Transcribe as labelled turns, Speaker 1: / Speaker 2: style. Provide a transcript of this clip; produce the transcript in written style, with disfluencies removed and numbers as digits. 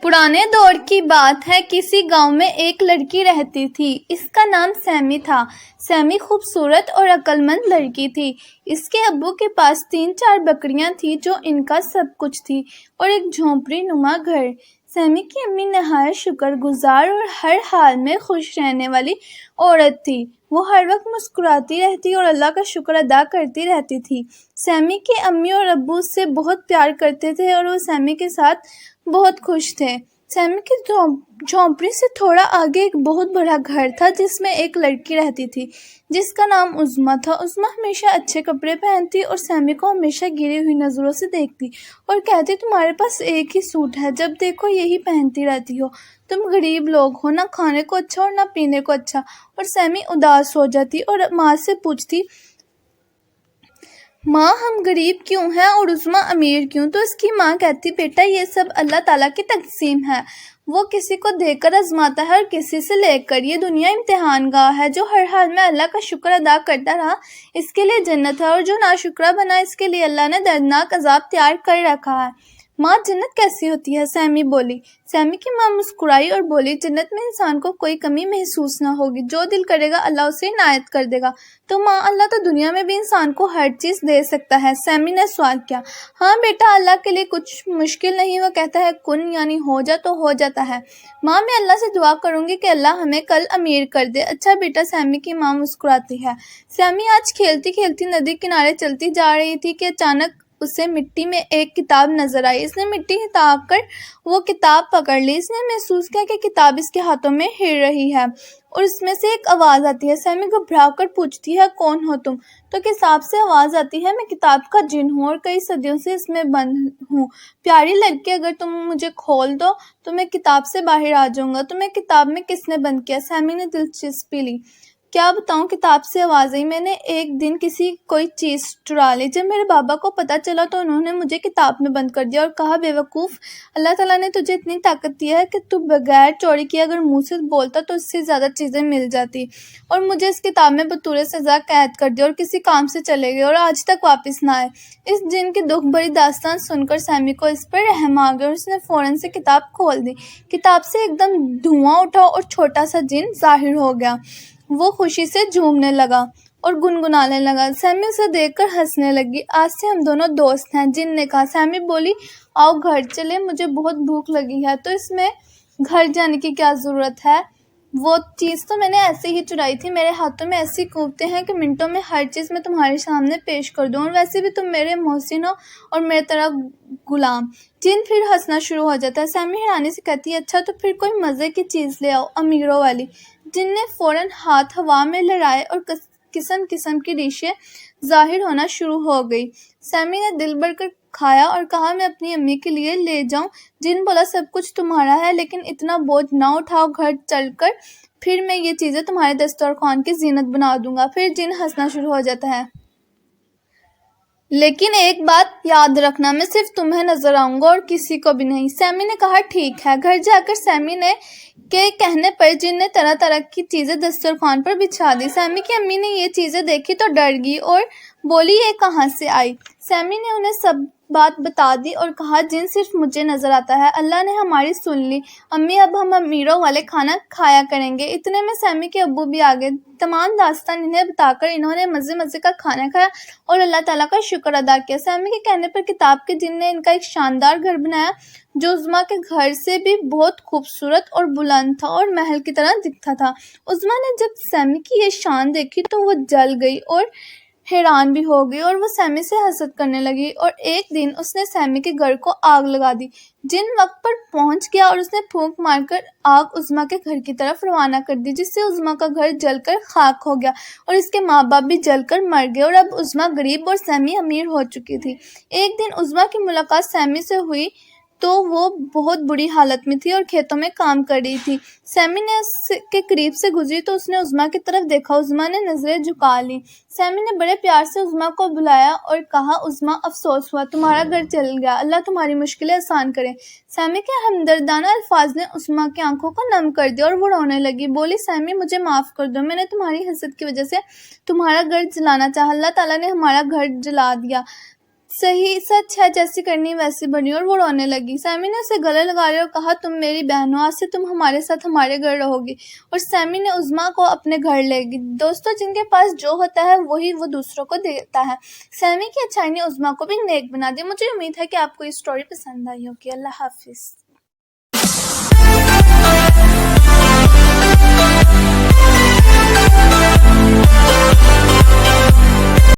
Speaker 1: پرانے دور کی بات ہے، کسی گاؤں میں ایک لڑکی رہتی تھی۔ اس کا نام سیمی تھا۔ سیمی خوبصورت اور عقل مند لڑکی تھی۔ اس کے ابو کے پاس 3-4 بکریاں تھیں جو ان کا سب کچھ تھی، اور ایک جھونپڑی نما گھر۔ سیمی کی امی نہایت شکر گزار اور ہر حال میں خوش رہنے والی عورت تھی۔ وہ ہر وقت مسکراتی رہتی اور اللہ کا شکر ادا کرتی رہتی تھی۔ سیمی کے امی اور ابو اس سے بہت پیار کرتے تھے اور وہ سیمی کے ساتھ بہت خوش تھے۔ سیمی کی جھونپڑی سے تھوڑا آگے ایک بہت بڑا گھر تھا جس میں ایک لڑکی رہتی تھی جس کا نام عظمیٰ تھا۔ عظمیٰ ہمیشہ اچھے کپڑے پہنتی اور سیمی کو ہمیشہ گری ہوئی نظروں سے دیکھتی اور کہتی، تمہارے پاس ایک ہی سوٹ ہے، جب دیکھو یہی پہنتی رہتی ہو، تم غریب لوگ ہو، نہ کھانے کو اچھا اور نہ پینے کو اچھا۔ اور سیمی اداس ہو جاتی اور ماں سے پوچھتی، ماں ہم غریب کیوں ہیں اور عظمیٰ امیر کیوں؟ تو اس کی ماں کہتی، بیٹا یہ سب اللہ تعالیٰ کی تقسیم ہے، وہ کسی کو دے کر آزماتا ہے اور کسی سے لے کر۔ یہ دنیا امتحان گاہ ہے، جو ہر حال میں اللہ کا شکر ادا کرتا رہا اس کے لیے جنت ہے، اور جو ناشکرا بنا اس کے لیے اللہ نے دردناک عذاب تیار کر رکھا ہے۔ ماں جنت کیسی ہوتی ہے؟ سیمی بولی۔ سیمی کی ماں مسکرائی اور بولی، جنت میں انسان کو کوئی کمی محسوس نہ ہوگی، جو دل کرے گا اللہ اسے عنایت کر دے گا۔ تو ماں، اللہ تو دنیا میں بھی انسان کو ہر چیز دے سکتا ہے؟ سیمی نے سوال کیا۔ ہاں بیٹا، اللہ کے لیے کچھ مشکل نہیں، وہ کہتا ہے کن یعنی ہو جا تو ہو جاتا ہے۔ ماں میں اللہ سے دعا کروں گی کہ اللہ ہمیں کل امیر کر دے۔ اچھا بیٹا، سیمی کی ماں مسکراتی ہے۔ سیمی آج کھیلتی کھیلتی ندی کنارے چلتی جا رہی تھی کہ اچانک اسے مٹی میں ایک کتاب نظر آئی۔ اس نے مٹی ہٹا کر وہ کتاب پکڑ لی۔ اس نے محسوس کیا کہ کتاب اس کے ہاتھوں میں ہل رہی ہے اور اس میں سے ایک آواز آتی ہے۔ سیمی گھبرا کر پوچھتی ہے، کون ہو تم؟ تو کتاب سے آواز آتی ہے، میں کتاب کا جن ہوں اور کئی صدیوں سے اس میں بند ہوں۔ پیاری لڑکی، اگر تم مجھے کھول دو تو میں کتاب سے باہر آ جاؤں گا۔ تمہیں کتاب میں کس نے بند کیا؟ سیمی نے دلچسپی لی۔ کیا بتاؤں، کتاب سے آواز آئی، میں نے ایک دن کوئی چیز چرا لی۔ جب میرے بابا کو پتہ چلا تو انہوں نے مجھے کتاب میں بند کر دیا اور کہا، بے وقوف، اللہ تعالیٰ نے تجھے اتنی طاقت دی ہے کہ تو بغیر چوری کیے اگر منہ سے بولتا تو اس سے زیادہ چیزیں مل جاتی، اور مجھے اس کتاب میں بطور سزا قید کر دیا اور کسی کام سے چلے گئے اور آج تک واپس نہ آئے۔ اس جن کی دکھ بھری داستان سن کر سیمی کو اس پر رحم آ گیا اور اس نے فوراً سے کتاب کھول دی۔ کتاب سے ایک دم دھواں اٹھا اور چھوٹا سا جن ظاہر ہو گیا۔ وہ خوشی سے جھومنے لگا اور گنگنانے لگا۔ سیمی اسے دیکھ کر ہنسنے لگی۔ آج سے ہم دونوں دوست ہیں، جن نے کہا۔ سیمی بولی، آؤ گھر چلیں، مجھے بہت بھوک لگی ہے۔ تو اس میں گھر جانے کی کیا ضرورت ہے؟ وہ چیز تو میں نے ایسے ہی چرائی تھی، میرے ہاتھوں میں ایسی قوتیں ہیں کہ منٹوں میں ہر چیز میں تمہارے سامنے پیش کر دوں، اور ویسے بھی تم میرے محسن ہو اور میرے طرح غلام۔ جن پھر ہنسنا شروع ہو جاتا ہے۔ سیمی حیرانی سے کہتی ہے، اچھا تو پھر کوئی مزے کی چیز لے آؤ، امیروں والی۔ جن نے فوراً ہاتھ ہوا میں لہرائے اور قسم قسم کی ڈشیں ظاہر ہونا شروع ہو گئی۔ سیمی نے دل بھر کر کھایا اور کہا، میں اپنی امی کے لیے لے جاؤں؟ جن بولا، سب کچھ تمہارا ہے، لیکن اتنا بوجھ نہ اٹھاؤ، گھر چل کر پھر میں یہ چیزیں تمہارے دسترخوان کی زینت بنا دوں گا۔ پھر جن ہنسنا شروع ہو جاتا ہے۔ لیکن ایک بات یاد رکھنا، میں صرف تمہیں نظر آؤں گا اور کسی کو بھی نہیں۔ سیمی نے کہا، ٹھیک ہے۔ گھر جا کر سیمی کے کہنے پر جن نے طرح طرح کی چیزیں دسترخوان پر بچھا دی۔ سیمی کی امی نے یہ چیزیں دیکھی تو ڈر گئی اور بولی، یہ کہاں سے آئی؟ سیمی نے انہیں سب بات بتا دی اور کہا، جن صرف مجھے نظر آتا ہے، اللہ نے ہماری سن لی۔ امی، اب ہم امیروں والے کھانا کھایا کریں گے۔ اتنے میں سیمی کے ابو بھی آ گئے۔ تمام داستان انہیں بتا کر انہوں نے مزے مزے کا کھانا کھایا اور اللہ تعالیٰ کا شکر ادا کیا۔ سیمی کے کہنے پر کتاب کے جن نے ان کا ایک شاندار گھر بنایا جو عظمیٰ کے گھر سے بھی بہت خوبصورت اور بلند تھا اور محل کی طرح دکھتا تھا۔ عظمیٰ نے جب سیمی کی یہ شان دیکھی تو وہ جل گئی اور حیران بھی ہو گئی، اور وہ سیمی سے حسد کرنے لگی، اور ایک دن اس نے سیمی کے گھر کو آگ لگا دی۔ جن وقت پر پہنچ گیا اور اس نے پھونک مار کر آگ عظمیٰ کے گھر کی طرف روانہ کر دی، جس سے عظمیٰ کا گھر جل کر خاک ہو گیا اور اس کے ماں باپ بھی جل کر مر گئے، اور اب عظمیٰ غریب اور سیمی امیر ہو چکی تھی۔ ایک دن عظمیٰ کی ملاقات سیمی سے ہوئی تو وہ بہت بری حالت میں تھی اور کھیتوں میں کام کر رہی تھی۔ سیمی نے اس کے قریب سے گزری تو اس نے عظمیٰ کی طرف دیکھا۔ عظمیٰ نے نظریں جھکا لیں۔ سیمی نے بڑے پیار سے عظمیٰ کو بلایا اور کہا، عظمیٰ، افسوس ہوا، تمہارا گھر جل گیا، اللہ تمہاری مشکلیں آسان کرے۔ سیمی کے ہمدردانہ الفاظ نے عظمیٰ کی آنکھوں کو نم کر دیا اور وہ رونے لگی۔ بولی، سیمی، مجھے معاف کر دو، میں نے تمہاری حسد کی وجہ سے تمہارا گھر جلانا چاہا، اللہ تعالیٰ نے ہمارا گھر جلا دیا۔ صحیح سچ ہے، جیسی کرنی ویسی بنی، اور وہ رونے لگی۔ سیمی نے اسے گلے لگا لیا اور کہا تم میری بہن ہو، آج سے تم ہمارے ساتھ ہمارے گھر رہو گی۔ اور سیمی نے عظمیٰ کو اپنے گھر لے گئی۔ دوستو، جن کے پاس جو ہوتا ہے وہی وہ دوسروں کو دیتا ہے۔ سیمی کی اچھائی نے عظمیٰ کو بھی نیک بنا دیا۔ مجھے امید ہے کہ آپ کو یہ سٹوری پسند آئی ہوگی۔ اللہ حافظ۔